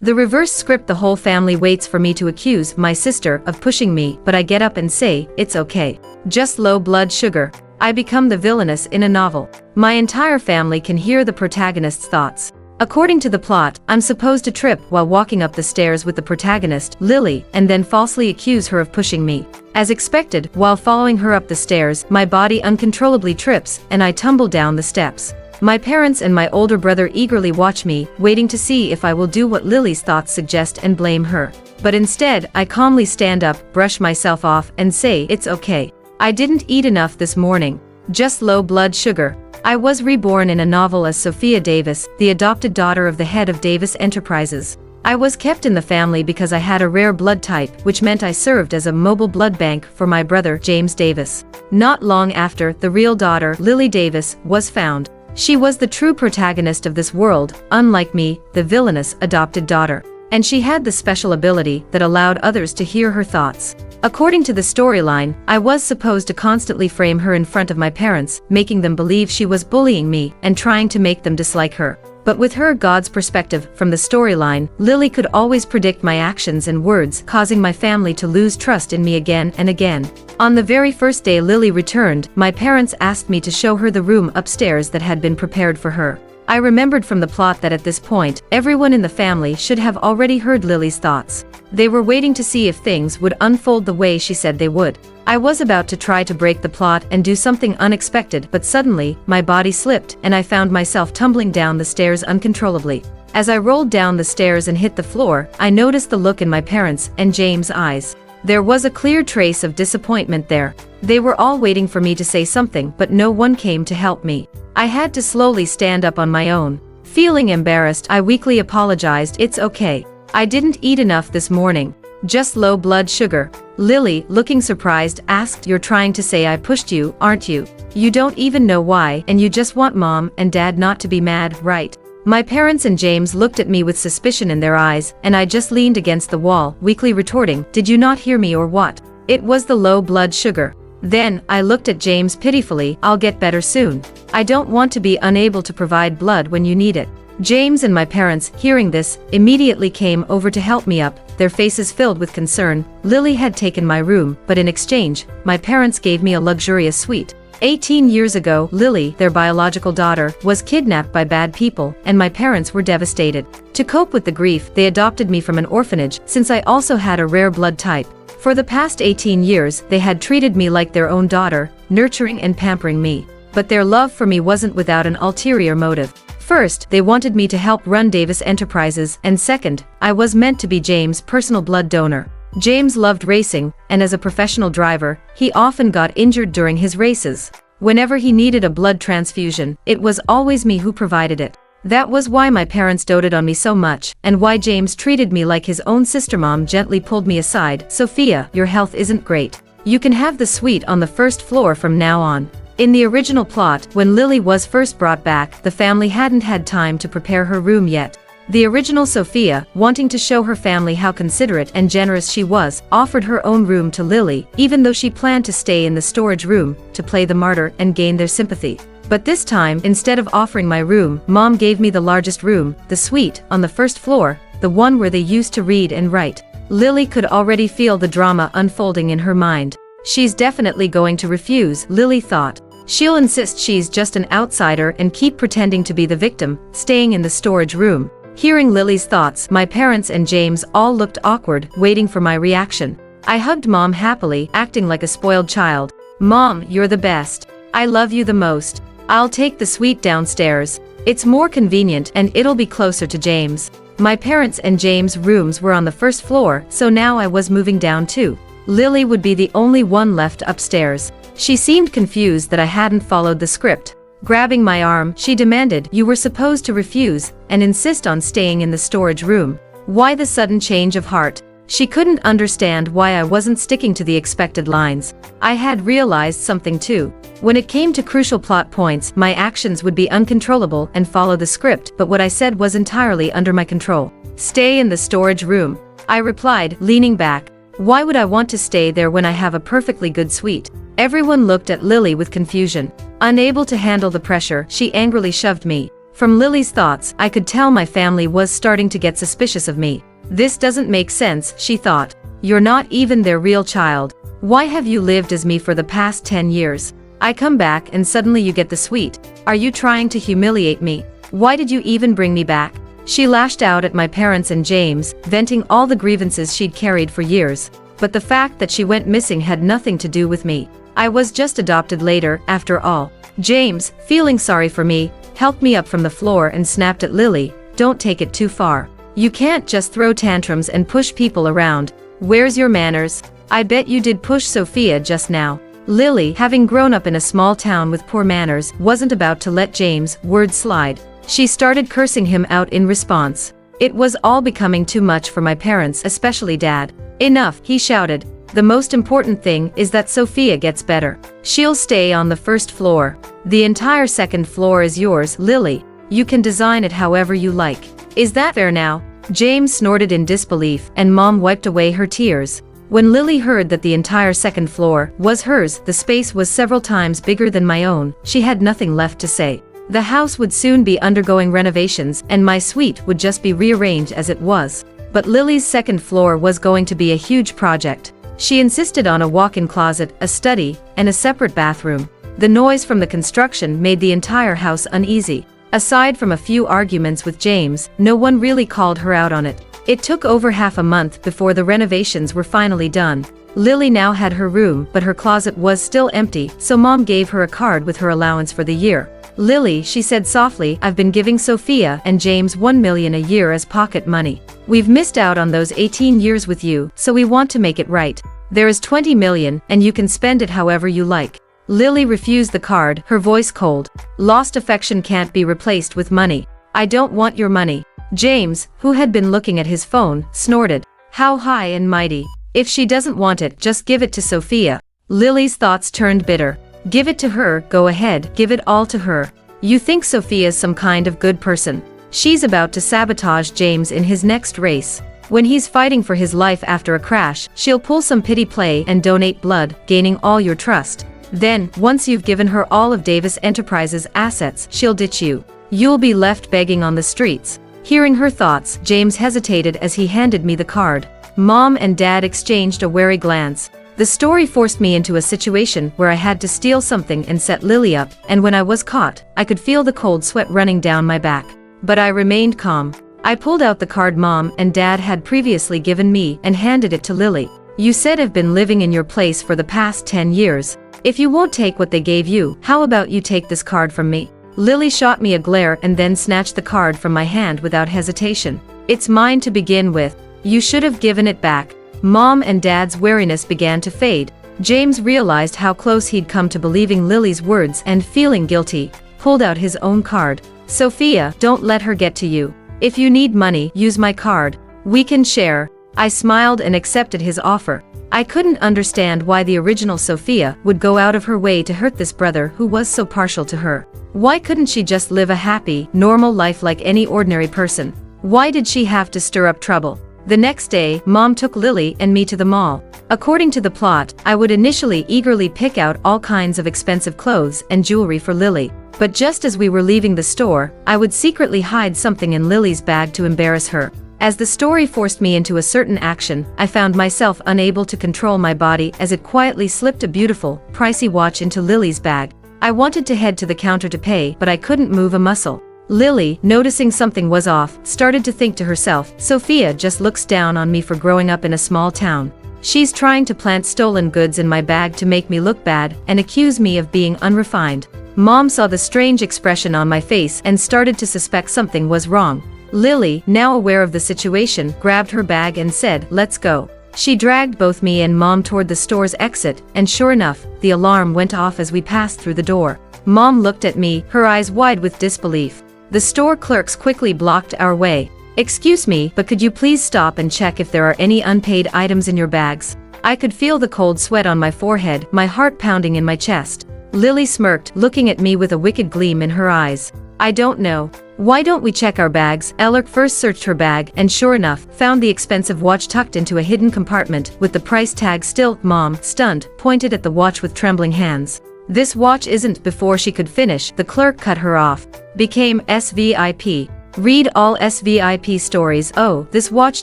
The reverse script: the whole family waits for me to accuse my sister of pushing me, but I get up and say, it's okay. Just low blood sugar. I become the villainess in a novel. My entire family can hear the protagonist's thoughts. According to the plot, I'm supposed to trip while walking up the stairs with the protagonist, Lily, and then falsely accuse her of pushing me. As expected, while following her up the stairs, my body uncontrollably trips, and I tumble down the steps. My parents and my older brother eagerly watch me, waiting to see if I will do what Lily's thoughts suggest and blame her. But instead, I calmly stand up, brush myself off, and say, it's okay. I didn't eat enough this morning. Just low blood sugar. I was reborn in a novel as Sophia Davis, the adopted daughter of the head of Davis Enterprises. I was kept in the family because I had a rare blood type, which meant I served as a mobile blood bank for my brother, James Davis. Not long after, the real daughter, Lily Davis, was found. She was the true protagonist of this world, unlike me, the villainous adopted daughter. And she had the special ability that allowed others to hear her thoughts. According to the storyline, I was supposed to constantly frame her in front of my parents, making them believe she was bullying me and trying to make them dislike her. But with her God's perspective from the storyline, Lily could always predict my actions and words, causing my family to lose trust in me again and again. On the very first day Lily returned, my parents asked me to show her the room upstairs that had been prepared for her. I remembered from the plot that at this point, everyone in the family should have already heard Lily's thoughts. They were waiting to see if things would unfold the way she said they would. I was about to try to break the plot and do something unexpected, but suddenly, my body slipped and I found myself tumbling down the stairs uncontrollably. As I rolled down the stairs and hit the floor, I noticed the look in my parents' and James' eyes. There was a clear trace of disappointment there. They were all waiting for me to say something, but no one came to help me. I had to slowly stand up on my own. Feeling embarrassed, I weakly apologized. It's okay. I didn't eat enough this morning. Just low blood sugar. Lily, looking surprised, asked, you're trying to say I pushed you, aren't you? You don't even know why, and you just want mom and dad not to be mad, right? My parents and James looked at me with suspicion in their eyes, and I just leaned against the wall, weakly retorting, did you not hear me or what? It was the low blood sugar. Then, I looked at James pitifully, I'll get better soon. I don't want to be unable to provide blood when you need it. James and my parents, hearing this, immediately came over to help me up, their faces filled with concern. Lily had taken my room, but in exchange, my parents gave me a luxurious suite. 18 years ago, Lily, their biological daughter, was kidnapped by bad people, and my parents were devastated. To cope with the grief, they adopted me from an orphanage, since I also had a rare blood type. For the past 18 years, they had treated me like their own daughter, nurturing and pampering me. But their love for me wasn't without an ulterior motive. First, they wanted me to help run Davis Enterprises, and second, I was meant to be James' personal blood donor. James loved racing, and as a professional driver, he often got injured during his races. Whenever he needed a blood transfusion, it was always me who provided it. That was why my parents doted on me so much, and why James treated me like his own sister. Mom gently pulled me aside. Sophia, your health isn't great. You can have the suite on the first floor from now on. In the original plot, when Lily was first brought back, the family hadn't had time to prepare her room yet. The original Sophia, wanting to show her family how considerate and generous she was, offered her own room to Lily, even though she planned to stay in the storage room, to play the martyr and gain their sympathy. But this time, instead of offering my room, Mom gave me the largest room, the suite, on the first floor, the one where they used to read and write. Lily could already feel the drama unfolding in her mind. She's definitely going to refuse, Lily thought. She'll insist she's just an outsider and keep pretending to be the victim, staying in the storage room. Hearing Lily's thoughts, my parents and James all looked awkward, waiting for my reaction. I hugged Mom happily, acting like a spoiled child. Mom, you're the best. I love you the most. I'll take the suite downstairs. It's more convenient and it'll be closer to James. My parents and James' rooms were on the first floor, so now I was moving down too. Lily would be the only one left upstairs. She seemed confused that I hadn't followed the script. Grabbing my arm, she demanded, you were supposed to refuse, and insist on staying in the storage room. Why the sudden change of heart? She couldn't understand why I wasn't sticking to the expected lines. I had realized something too. When it came to crucial plot points, my actions would be uncontrollable and follow the script, but what I said was entirely under my control. Stay in the storage room, I replied, leaning back. Why would I want to stay there when I have a perfectly good suite? Everyone looked at Lily with confusion. Unable to handle the pressure, she angrily shoved me. From Lily's thoughts, I could tell my family was starting to get suspicious of me. This doesn't make sense, she thought. You're not even their real child. Why have you lived as me for the past 10 years? I come back and suddenly you get the sweet. Are you trying to humiliate me? Why did you even bring me back? She lashed out at my parents and James, venting all the grievances she'd carried for years. But the fact that she went missing had nothing to do with me. I was just adopted later, after all. James, feeling sorry for me, helped me up from the floor and snapped at Lily, "Don't take it too far. You can't just throw tantrums and push people around. Where's your manners? I bet you did push Sophia just now." Lily, having grown up in a small town with poor manners, wasn't about to let James' words slide. She started cursing him out in response. It was all becoming too much for my parents, especially Dad. "Enough," he shouted. "The most important thing is that Sophia gets better. She'll stay on the first floor. The entire second floor is yours, Lily. You can design it however you like. Is that fair now?" James snorted in disbelief, and Mom wiped away her tears. When Lily heard that the entire second floor was hers, the space was several times bigger than my own, she had nothing left to say. The house would soon be undergoing renovations, and my suite would just be rearranged as it was. But Lily's second floor was going to be a huge project. She insisted on a walk-in closet, a study, and a separate bathroom. The noise from the construction made the entire house uneasy. Aside from a few arguments with James, no one really called her out on it. It took over half a month before the renovations were finally done. Lily now had her room, but her closet was still empty, so Mom gave her a card with her allowance for the year. "Lily," she said softly, "I've been giving Sophia and James $1 million a year as pocket money. We've missed out on those 18 years with you, so we want to make it right. There is $20 million, and you can spend it however you like." Lily refused the card, her voice cold. "Lost affection can't be replaced with money. I don't want your money." James, who had been looking at his phone, snorted. "How high and mighty. If she doesn't want it, just give it to Sophia." Lily's thoughts turned bitter. Give it to her, go ahead, give it all to her. You think Sophia's some kind of good person. She's about to sabotage James in his next race. When he's fighting for his life after a crash, she'll pull some pity play and donate blood, gaining all your trust. Then, once you've given her all of Davis Enterprises' assets, she'll ditch you. You'll be left begging on the streets. Hearing her thoughts, James hesitated as he handed me the card. Mom and Dad exchanged a wary glance. The story forced me into a situation where I had to steal something and set Lily up, and when I was caught, I could feel the cold sweat running down my back. But I remained calm. I pulled out the card Mom and Dad had previously given me and handed it to Lily. "You said I've been living in your place for the past 10 years. If you won't take what they gave you, how about you take this card from me?" Lily shot me a glare and then snatched the card from my hand without hesitation. "It's mine to begin with. You should have given it back." Mom and Dad's wariness began to fade. James realized how close he'd come to believing Lily's words and, feeling guilty, pulled out his own card. "Sophia, don't let her get to you. If you need money, use my card. We can share." I smiled and accepted his offer. I couldn't understand why the original Sophia would go out of her way to hurt this brother who was so partial to her. Why couldn't she just live a happy, normal life like any ordinary person? Why did she have to stir up trouble? The next day, Mom took Lily and me to the mall. According to the plot, I would initially eagerly pick out all kinds of expensive clothes and jewelry for Lily. But just as we were leaving the store, I would secretly hide something in Lily's bag to embarrass her. As the story forced me into a certain action, I found myself unable to control my body as it quietly slipped a beautiful, pricey watch into Lily's bag. I wanted to head to the counter to pay, but I couldn't move a muscle. Lily, noticing something was off, started to think to herself, "Sophia just looks down on me for growing up in a small town. She's trying to plant stolen goods in my bag to make me look bad and accuse me of being unrefined." Mom saw the strange expression on my face and started to suspect something was wrong. Lily, now aware of the situation, grabbed her bag and said, "Let's go." She dragged both me and Mom toward the store's exit, and sure enough, the alarm went off as we passed through the door. Mom looked at me, her eyes wide with disbelief. The store clerks quickly blocked our way. "Excuse me, but could you please stop and check if there are any unpaid items in your bags?" I could feel the cold sweat on my forehead, my heart pounding in my chest. Lily smirked, looking at me with a wicked gleam in her eyes. "I don't know. Why don't we check our bags?" Ellerk first searched her bag and sure enough, found the expensive watch tucked into a hidden compartment with the price tag still. Mom, stunned, pointed at the watch with trembling hands. This watch isn't. Before she could finish, the clerk cut her off. Became SVIP. Read all SVIP stories. Oh, this watch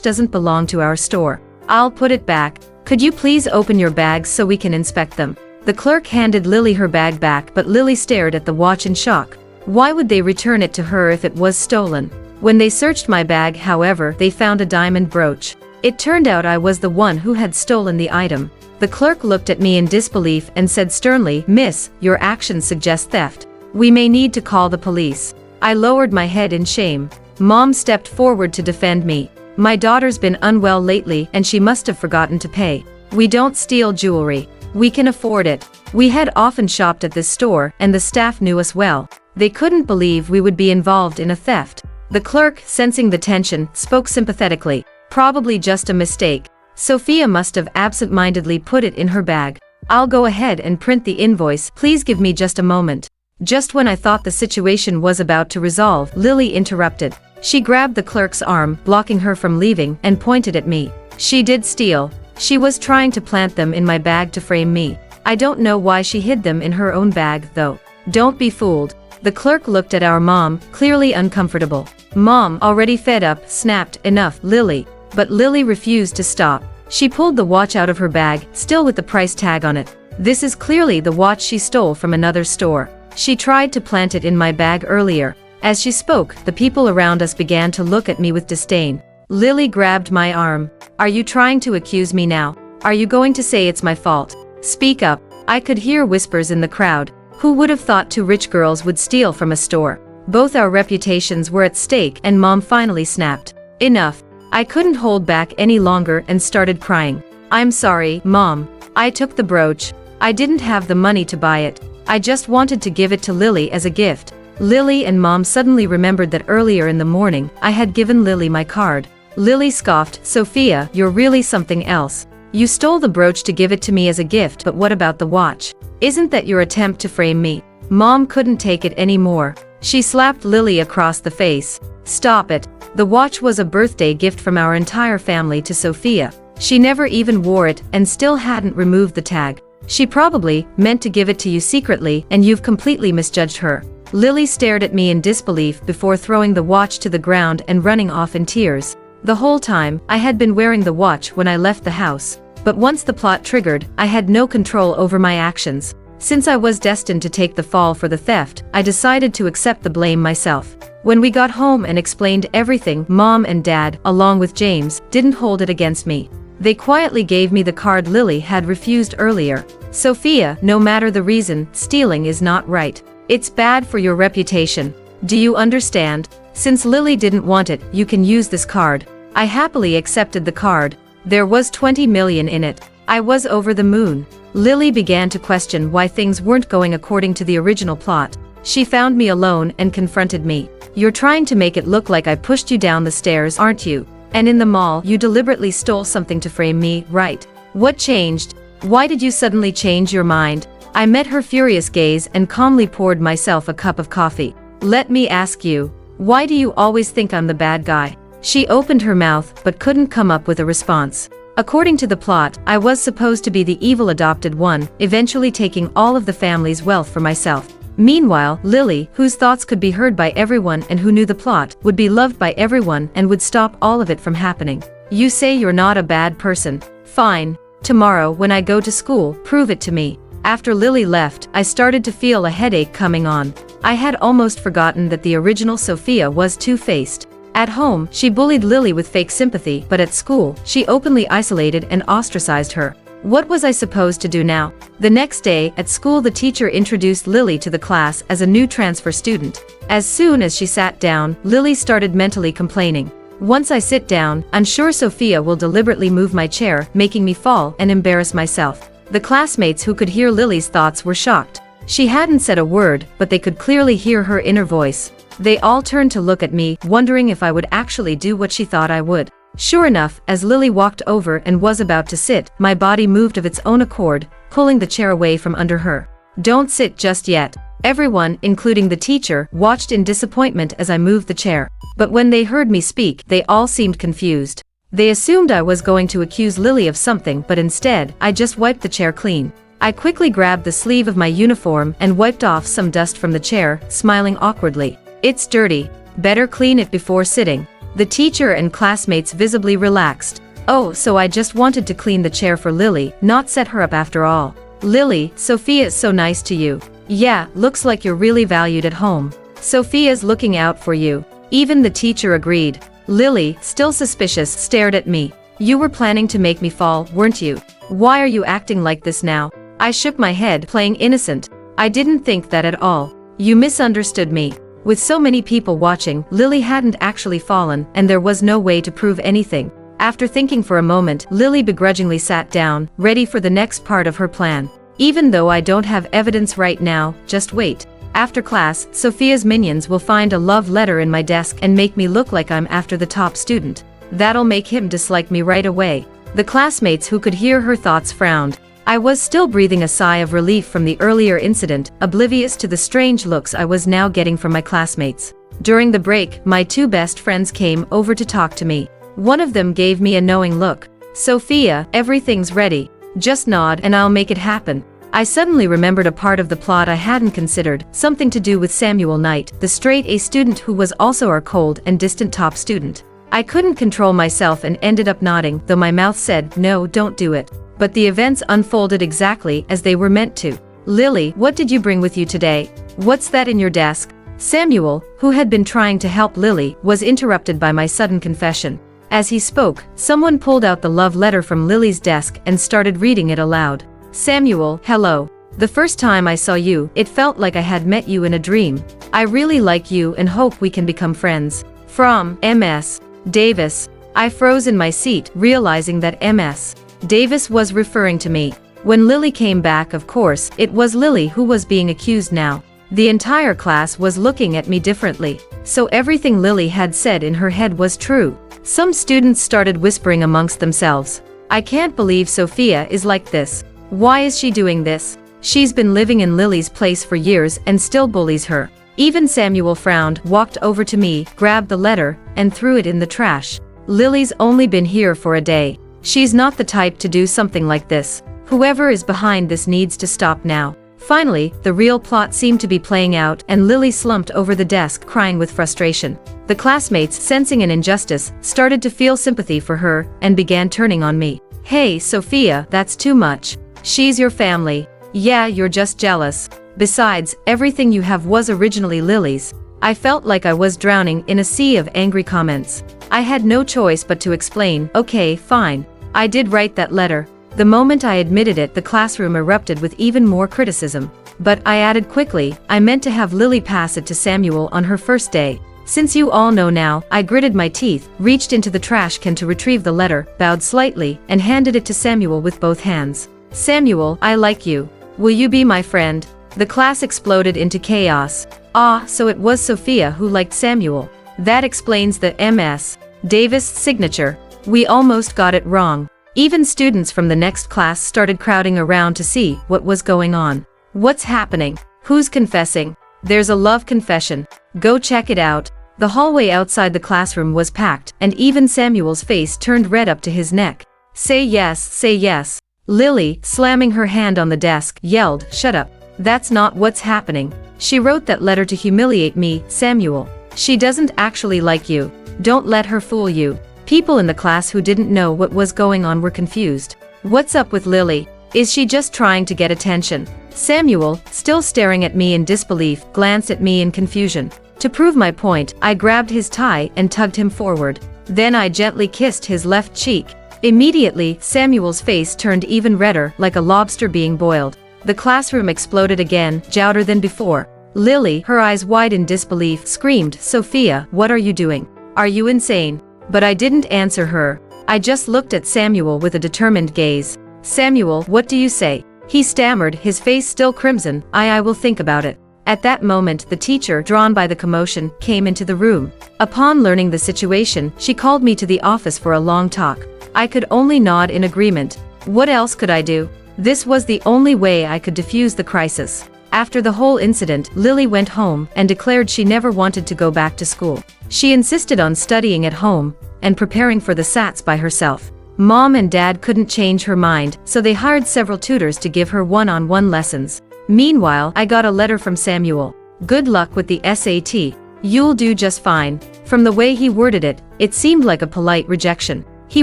doesn't belong to our store. I'll put it back. Could you please open your bags so we can inspect them? The clerk handed Lily her bag back, but Lily stared at the watch in shock. Why would they return it to her if it was stolen? When they searched my bag, however, they found a diamond brooch. It turned out I was the one who had stolen the item. The clerk looked at me in disbelief and said sternly, "Miss, your actions suggest theft. We may need to call the police." I lowered my head in shame. Mom stepped forward to defend me. "My daughter's been unwell lately and she must have forgotten to pay. We don't steal jewelry. We can afford it." We had often shopped at this store and the staff knew us well. They couldn't believe we would be involved in a theft. The clerk, sensing the tension, spoke sympathetically. "Probably just a mistake. Sophia must have absent-mindedly put it in her bag. I'll go ahead and print the invoice. Please give me just a moment." Just when I thought the situation was about to resolve, Lily interrupted. She grabbed the clerk's arm, blocking her from leaving, and pointed at me. "She did steal. She was trying to plant them in my bag to frame me. I don't know why she hid them in her own bag, though." "Don't be fooled." The clerk looked at our mom, clearly uncomfortable. Mom, already fed up, snapped, "Enough, Lily." But Lily refused to stop. She pulled the watch out of her bag, still with the price tag on it. "This is clearly the watch she stole from another store. She tried to plant it in my bag earlier." As she spoke, the people around us began to look at me with disdain. Lily grabbed my arm. "Are you trying to accuse me now? Are you going to say it's my fault? Speak up." I could hear whispers in the crowd. Who would have thought two rich girls would steal from a store? Both our reputations were at stake, and Mom finally snapped. "Enough." I couldn't hold back any longer and started crying. "I'm sorry, Mom. I took the brooch. I didn't have the money to buy it. I just wanted to give it to Lily as a gift." Lily and Mom suddenly remembered that earlier in the morning, I had given Lily my card. Lily scoffed, "Sophia, you're really something else. You stole the brooch to give it to me as a gift, but what about the watch? Isn't that your attempt to frame me?" Mom couldn't take it anymore. She slapped Lily across the face. "Stop it. The watch was a birthday gift from our entire family to Sophia. She never even wore it and still hadn't removed the tag. She probably meant to give it to you secretly, and you've completely misjudged her." Lily stared at me in disbelief before throwing the watch to the ground and running off in tears. The whole time, I had been wearing the watch when I left the house. But once the plot triggered, I had no control over my actions. Since I was destined to take the fall for the theft, I decided to accept the blame myself. When we got home and explained everything, Mom and Dad, along with James, didn't hold it against me. They quietly gave me the card Lily had refused earlier. "Sophia, no matter the reason, stealing is not right. It's bad for your reputation. Do you understand? Since Lily didn't want it, you can use this card." I happily accepted the card. There was 20 million in it. I was over the moon. Lily began to question why things weren't going according to the original plot. She found me alone and confronted me. "You're trying to make it look like I pushed you down the stairs, aren't you? And in the mall, you deliberately stole something to frame me, right? What changed? Why did you suddenly change your mind?" I met her furious gaze and calmly poured myself a cup of coffee. "Let me ask you, why do you always think I'm the bad guy?" She opened her mouth but couldn't come up with a response. According to the plot, I was supposed to be the evil adopted one, eventually taking all of the family's wealth for myself. Meanwhile, Lily, whose thoughts could be heard by everyone and who knew the plot, would be loved by everyone and would stop all of it from happening. "You say you're not a bad person. Fine. Tomorrow, when I go to school, prove it to me." After Lily left, I started to feel a headache coming on. I had almost forgotten that the original Sophia was two-faced. At home, she bullied Lily with fake sympathy, but at school, she openly isolated and ostracized her. What was I supposed to do now? The next day, at school, the teacher introduced Lily to the class as a new transfer student. As soon as she sat down, Lily started mentally complaining. "Once I sit down, I'm sure Sophia will deliberately move my chair, making me fall and embarrass myself." The classmates who could hear Lily's thoughts were shocked. She hadn't said a word, but they could clearly hear her inner voice. They all turned to look at me, wondering if I would actually do what she thought I would. Sure enough, as Lily walked over and was about to sit, my body moved of its own accord, pulling the chair away from under her. "Don't sit just yet." Everyone, including the teacher, watched in disappointment as I moved the chair. But when they heard me speak, they all seemed confused. They assumed I was going to accuse Lily of something, but instead, I just wiped the chair clean. I quickly grabbed the sleeve of my uniform and wiped off some dust from the chair, smiling awkwardly. It's dirty. Better clean it before sitting. The teacher and classmates visibly relaxed. Oh, so I just wanted to clean the chair for Lily, not set her up after all. Lily, Sophia's so nice to you. Yeah, looks like you're really valued at home. Sophia's looking out for you. Even the teacher agreed. Lily, still suspicious, stared at me. You were planning to make me fall, weren't you? Why are you acting like this now? I shook my head, playing innocent. I didn't think that at all. You misunderstood me. With so many people watching, Lily hadn't actually fallen, and there was no way to prove anything. After thinking for a moment, Lily begrudgingly sat down, ready for the next part of her plan. Even though I don't have evidence right now, just wait. After class, Sophia's minions will find a love letter in my desk and make me look like I'm after the top student. That'll make him dislike me right away. The classmates who could hear her thoughts frowned. I was still breathing a sigh of relief from the earlier incident, oblivious to the strange looks I was now getting from my classmates. During the break, my two best friends came over to talk to me. One of them gave me a knowing look. Sophia, everything's ready. Just nod and I'll make it happen. I suddenly remembered a part of the plot I hadn't considered, something to do with Samuel Knight, the straight-A student who was also our cold and distant top student. I couldn't control myself and ended up nodding, though my mouth said, no, don't do it. But the events unfolded exactly as they were meant to. Lily, what did you bring with you today? What's that in your desk? Samuel, who had been trying to help Lily, was interrupted by my sudden confession. As he spoke, someone pulled out the love letter from Lily's desk and started reading it aloud. Samuel, hello. The first time I saw you, it felt like I had met you in a dream. I really like you and hope we can become friends. From M.S. Davis. I froze in my seat, realizing that M.S. Davis was referring to me. When Lily came back, of course, it was Lily who was being accused now. The entire class was looking at me differently. So everything Lily had said in her head was true. Some students started whispering amongst themselves. I can't believe Sophia is like this. Why is she doing this? She's been living in Lily's place for years and still bullies her. Even Samuel frowned, walked over to me, grabbed the letter, and threw it in the trash. Lily's only been here for a day. She's not the type to do something like this. Whoever is behind this needs to stop now. Finally, the real plot seemed to be playing out and Lily slumped over the desk crying with frustration. The classmates, sensing an injustice, started to feel sympathy for her and began turning on me. Hey, Sophia, that's too much. She's your family. Yeah, you're just jealous. Besides, everything you have was originally Lily's. I felt like I was drowning in a sea of angry comments. I had no choice but to explain, okay, fine. I did write that letter. The moment I admitted it, the classroom erupted with even more criticism. But I added quickly, I meant to have Lily pass it to Samuel on her first day. Since you all know now, I gritted my teeth, reached into the trash can to retrieve the letter, bowed slightly, and handed it to Samuel with both hands. Samuel, I like you. Will you be my friend? The class exploded into chaos. Ah, so it was Sophia who liked Samuel. That explains the M.S. Davis signature. We almost got it wrong. Even students from the next class started crowding around to see what was going on. What's happening? Who's confessing? There's a love confession. Go check it out. The hallway outside the classroom was packed, and even Samuel's face turned red up to his neck. Say yes, say yes. Lily, slamming her hand on the desk, yelled, shut up. That's not what's happening. She wrote that letter to humiliate me, Samuel. She doesn't actually like you. Don't let her fool you. People in the class who didn't know what was going on were confused. What's up with Lily? Is she just trying to get attention? Samuel, still staring at me in disbelief, glanced at me in confusion. To prove my point, I grabbed his tie and tugged him forward. Then I gently kissed his left cheek. Immediately, Samuel's face turned even redder, like a lobster being boiled. The classroom exploded again, louder than before. Lily, her eyes wide in disbelief, screamed, Sophia, what are you doing? Are you insane? But I didn't answer her. I just looked at Samuel with a determined gaze. Samuel, what do you say? He stammered, his face still crimson. I will think about it. At that moment, the teacher, drawn by the commotion, came into the room. Upon learning the situation, she called me to the office for a long talk. I could only nod in agreement. What else could I do? This was the only way I could defuse the crisis. After the whole incident, Lily went home and declared she never wanted to go back to school. She insisted on studying at home and preparing for the SATs by herself. Mom and Dad couldn't change her mind, so they hired several tutors to give her one-on-one lessons. Meanwhile, I got a letter from Samuel. "Good luck with the SAT. You'll do just fine." From the way he worded it, it seemed like a polite rejection. He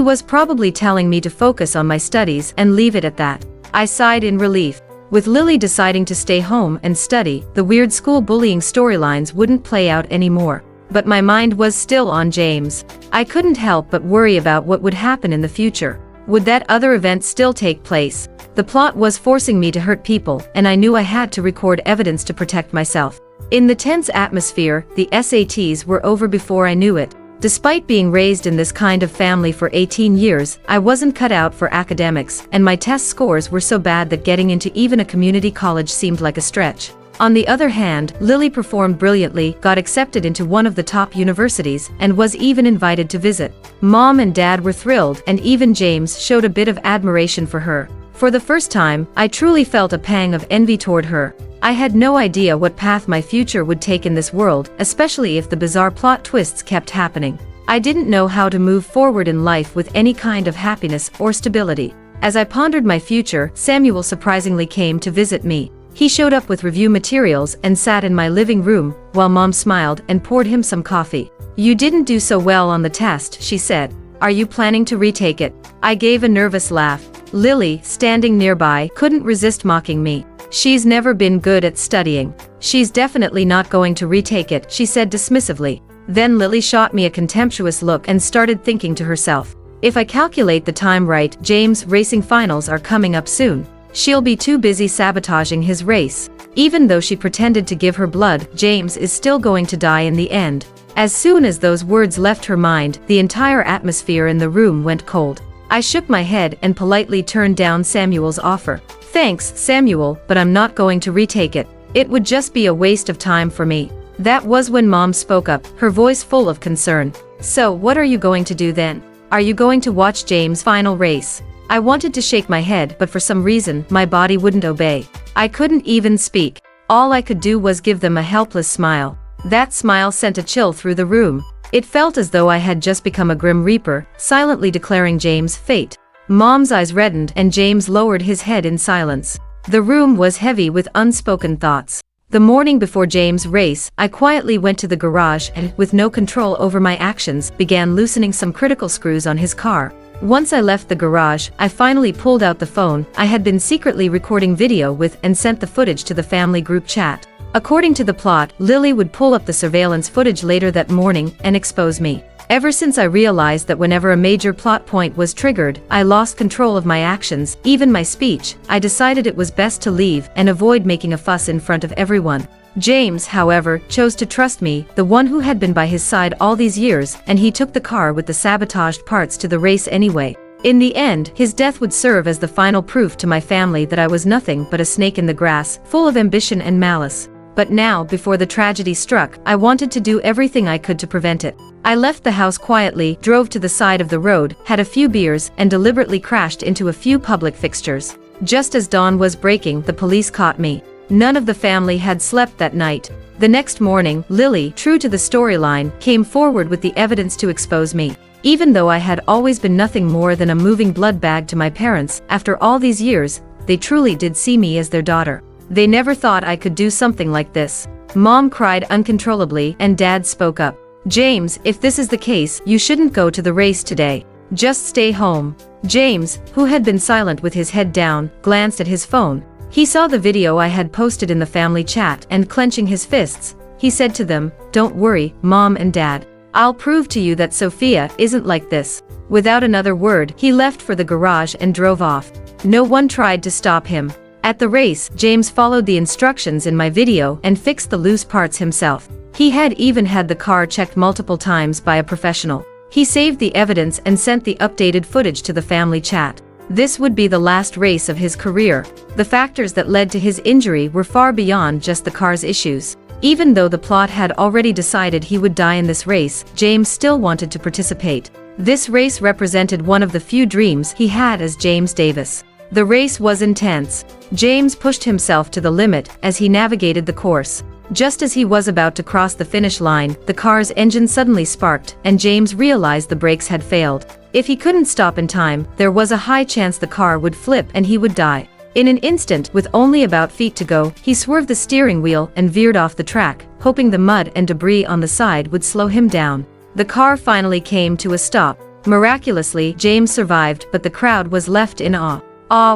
was probably telling me to focus on my studies and leave it at that. I sighed in relief. With Lily deciding to stay home and study, the weird school bullying storylines wouldn't play out anymore. But my mind was still on James. I couldn't help but worry about what would happen in the future. Would that other event still take place? The plot was forcing me to hurt people, and I knew I had to record evidence to protect myself. In the tense atmosphere, the SATs were over before I knew it. Despite being raised in this kind of family for 18 years, I wasn't cut out for academics, and my test scores were so bad that getting into even a community college seemed like a stretch. On the other hand, Lily performed brilliantly, got accepted into one of the top universities, and was even invited to visit. Mom and Dad were thrilled, and even James showed a bit of admiration for her. For the first time, I truly felt a pang of envy toward her. I had no idea what path my future would take in this world, especially if the bizarre plot twists kept happening. I didn't know how to move forward in life with any kind of happiness or stability. As I pondered my future, Samuel surprisingly came to visit me. He showed up with review materials and sat in my living room, while Mom smiled and poured him some coffee. "You didn't do so well on the test," she said. "Are you planning to retake it?" I gave a nervous laugh. Lily, standing nearby, couldn't resist mocking me. "She's never been good at studying. She's definitely not going to retake it," she said dismissively. Then Lily shot me a contemptuous look and started thinking to herself, "If I calculate the time right, James' racing finals are coming up soon. She'll be too busy sabotaging his race." Even though she pretended to give her blood, James is still going to die in the end. As soon as those words left her mind, the entire atmosphere in the room went cold. I shook my head and politely turned down Samuel's offer. "Thanks, Samuel, but I'm not going to retake it. It would just be a waste of time for me." That was when Mom spoke up, her voice full of concern. "So, what are you going to do then? Are you going to watch James' final race?" I wanted to shake my head, but for some reason, my body wouldn't obey. I couldn't even speak. All I could do was give them a helpless smile. That smile sent a chill through the room. It felt as though I had just become a grim reaper, silently declaring James' fate. Mom's eyes reddened and James lowered his head in silence. The room was heavy with unspoken thoughts. The morning before James' race, I quietly went to the garage and, with no control over my actions, began loosening some critical screws on his car. Once I left the garage, I finally pulled out the phone I had been secretly recording video with and sent the footage to the family group chat. According to the plot, Lily would pull up the surveillance footage later that morning and expose me. Ever since I realized that whenever a major plot point was triggered, I lost control of my actions, even my speech, I decided it was best to leave and avoid making a fuss in front of everyone. James, however, chose to trust me, the one who had been by his side all these years, and he took the car with the sabotaged parts to the race anyway. In the end, his death would serve as the final proof to my family that I was nothing but a snake in the grass, full of ambition and malice. But now, before the tragedy struck, I wanted to do everything I could to prevent it. I left the house quietly, drove to the side of the road, had a few beers, and deliberately crashed into a few public fixtures. Just as dawn was breaking, the police caught me. None of the family had slept that night. The next morning, Lily, true to the storyline, came forward with the evidence to expose me. Even though I had always been nothing more than a moving blood bag to my parents, after all these years, they truly did see me as their daughter. They never thought I could do something like this. Mom cried uncontrollably and Dad spoke up. "James, if this is the case, you shouldn't go to the race today. Just stay home." James, who had been silent with his head down, glanced at his phone. He saw the video I had posted in the family chat and, clenching his fists, he said to them, "Don't worry, Mom and Dad. I'll prove to you that Sophia isn't like this." Without another word, he left for the garage and drove off. No one tried to stop him. At the race, James followed the instructions in my video and fixed the loose parts himself. He had even had the car checked multiple times by a professional. He saved the evidence and sent the updated footage to the family chat. This would be the last race of his career. The factors that led to his injury were far beyond just the car's issues. Even though the plot had already decided he would die in this race, James still wanted to participate. This race represented one of the few dreams he had as James Davis. The race was intense. James pushed himself to the limit as he navigated the course. Just as he was about to cross the finish line, the car's engine suddenly sparked, and James realized the brakes had failed. If he couldn't stop in time, there was a high chance the car would flip and he would die. In an instant, with only about feet to go, he swerved the steering wheel and veered off the track, hoping the mud and debris on the side would slow him down. The car finally came to a stop. Miraculously, James survived, but the crowd was left in awe.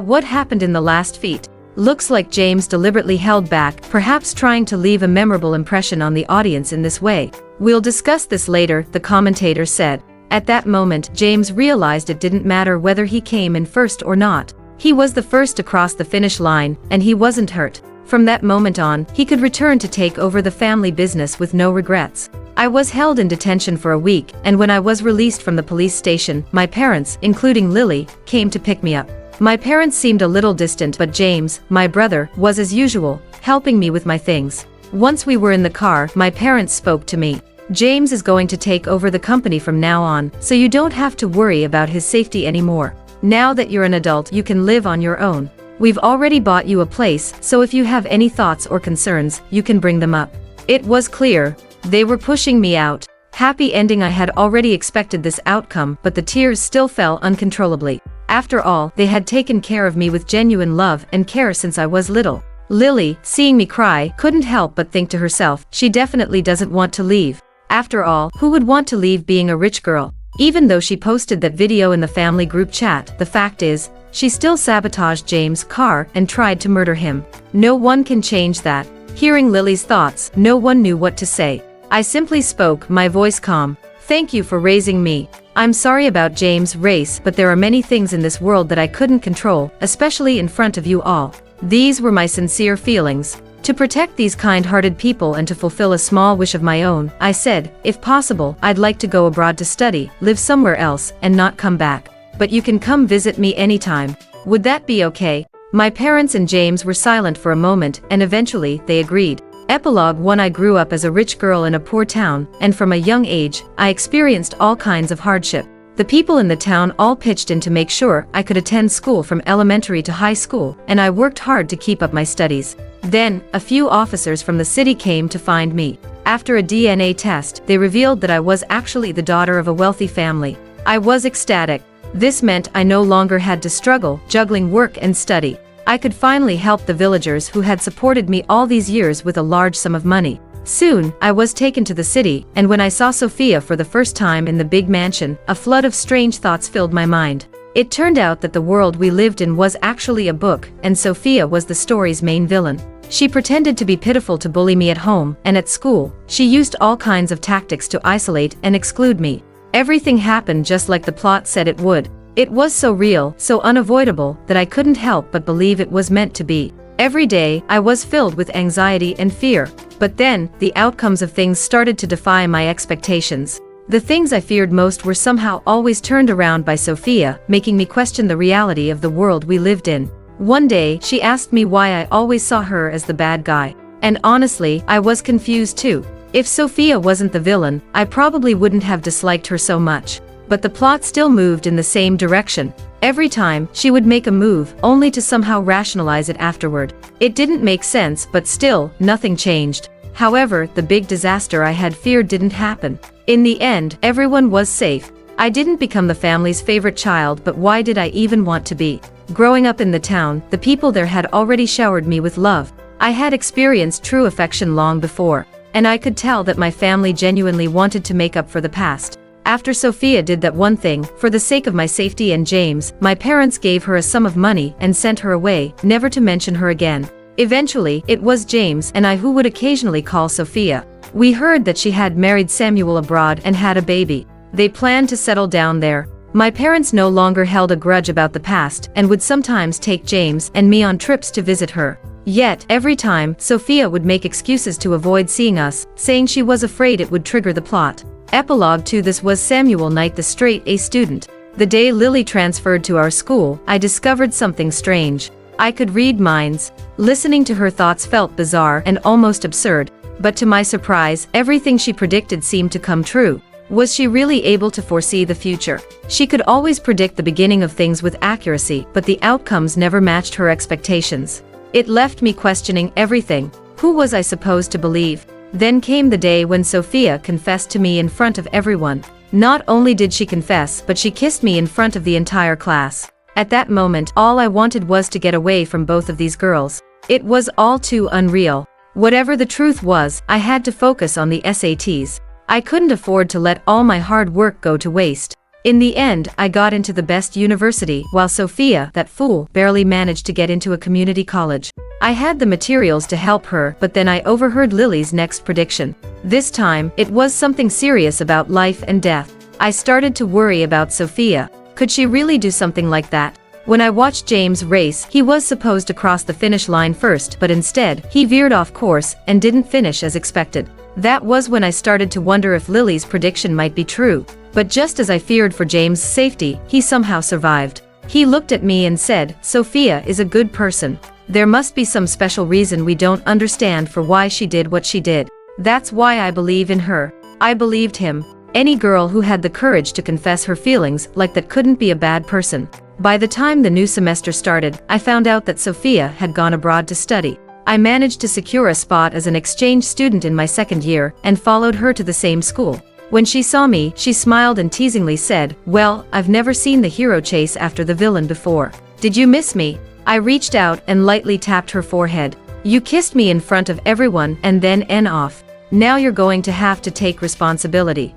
What happened in the last feet? Looks like James deliberately held back, perhaps trying to leave a memorable impression on the audience in this way. We'll discuss this later, the commentator said. At that moment, James realized it didn't matter whether he came in first or not. He was the first to cross the finish line, and he wasn't hurt. From that moment on, he could return to take over the family business with no regrets. I was held in detention for a week, and when I was released from the police station, my parents, including Lily, came to pick me up. My parents seemed a little distant, but James, my brother, was as usual, helping me with my things. Once we were in the car, my parents spoke to me. James is going to take over the company from now on, so you don't have to worry about his safety anymore. Now that you're an adult, you can live on your own. We've already bought you a place, so if you have any thoughts or concerns, you can bring them up. It was clear. They were pushing me out. Happy ending. I had already expected this outcome, but the tears still fell uncontrollably. After all, they had taken care of me with genuine love and care since I was little. Lily, seeing me cry, couldn't help but think to herself, she definitely doesn't want to leave. After all, who would want to leave being a rich girl? Even though she posted that video in the family group chat, the fact is, she still sabotaged James' car and tried to murder him. No one can change that. Hearing Lily's thoughts, no one knew what to say. I simply spoke, my voice calm. Thank you for raising me. I'm sorry about James' race, but there are many things in this world that I couldn't control, especially in front of you all. These were my sincere feelings. To protect these kind-hearted people and to fulfill a small wish of my own, I said, if possible, I'd like to go abroad to study, live somewhere else, and not come back. But you can come visit me anytime. Would that be okay? My parents and James were silent for a moment, and eventually, they agreed. Epilogue 1. I grew up as a rich girl in a poor town, and from a young age, I experienced all kinds of hardship. The people in the town all pitched in to make sure I could attend school from elementary to high school, and I worked hard to keep up my studies. Then, a few officers from the city came to find me. After a DNA test, they revealed that I was actually the daughter of a wealthy family. I was ecstatic. This meant I no longer had to struggle, juggling work and study. I could finally help the villagers who had supported me all these years with a large sum of money. Soon, I was taken to the city, and when I saw Sophia for the first time in the big mansion, a flood of strange thoughts filled my mind. It turned out that the world we lived in was actually a book, and Sophia was the story's main villain. She pretended to be pitiful to bully me at home, and at school, she used all kinds of tactics to isolate and exclude me. Everything happened just like the plot said it would. It was so real, so unavoidable, that I couldn't help but believe it was meant to be. Every day, I was filled with anxiety and fear. But then, the outcomes of things started to defy my expectations. The things I feared most were somehow always turned around by Sophia, making me question the reality of the world we lived in. One day, she asked me why I always saw her as the bad guy. And honestly, I was confused too. If Sophia wasn't the villain, I probably wouldn't have disliked her so much. But the plot still moved in the same direction. Every time, she would make a move, only to somehow rationalize it afterward. It didn't make sense, but still, nothing changed. However, the big disaster I had feared didn't happen. In the end, everyone was safe. I didn't become the family's favorite child, but why did I even want to be? Growing up in the town, the people there had already showered me with love. I had experienced true affection long before, and I could tell that my family genuinely wanted to make up for the past. After Sophia did that one thing, for the sake of my safety and James, my parents gave her a sum of money and sent her away, never to mention her again. Eventually, it was James and I who would occasionally call Sophia. We heard that she had married Samuel abroad and had a baby. They planned to settle down there. My parents no longer held a grudge about the past and would sometimes take James and me on trips to visit her. Yet, every time, Sophia would make excuses to avoid seeing us, saying she was afraid it would trigger the plot. Epilogue 2. This was Samuel Knight, the straight-A student. The day Lily transferred to our school, I discovered something strange. I could read minds. Listening to her thoughts felt bizarre and almost absurd, but to my surprise, everything she predicted seemed to come true. Was she really able to foresee the future? She could always predict the beginning of things with accuracy, but the outcomes never matched her expectations. It left me questioning everything. Who was I supposed to believe? Then came the day when Sophia confessed to me in front of everyone. Not only did she confess, but she kissed me in front of the entire class. At that moment, all I wanted was to get away from both of these girls. It was all too unreal. Whatever the truth was, I had to focus on the SATs. I couldn't afford to let all my hard work go to waste. In the end, I got into the best university, while Sophia, that fool, barely managed to get into a community college. I had the materials to help her, but then I overheard Lily's next prediction. This time, it was something serious about life and death. I started to worry about Sophia. Could she really do something like that? When I watched James race, he was supposed to cross the finish line first, but instead, he veered off course and didn't finish as expected. That was when I started to wonder if Lily's prediction might be true. But just as I feared for James' safety, he somehow survived. He looked at me and said, "Sophia is a good person. There must be some special reason we don't understand for why she did what she did. That's why I believe in her." I believed him. Any girl who had the courage to confess her feelings like that couldn't be a bad person. By the time the new semester started, I found out that Sophia had gone abroad to study. I managed to secure a spot as an exchange student in my second year and followed her to the same school. When she saw me, she smiled and teasingly said, "Well, I've never seen the hero chase after the villain before. Did you miss me?" I reached out and lightly tapped her forehead. "You kissed me in front of everyone and then off. Now you're going to have to take responsibility."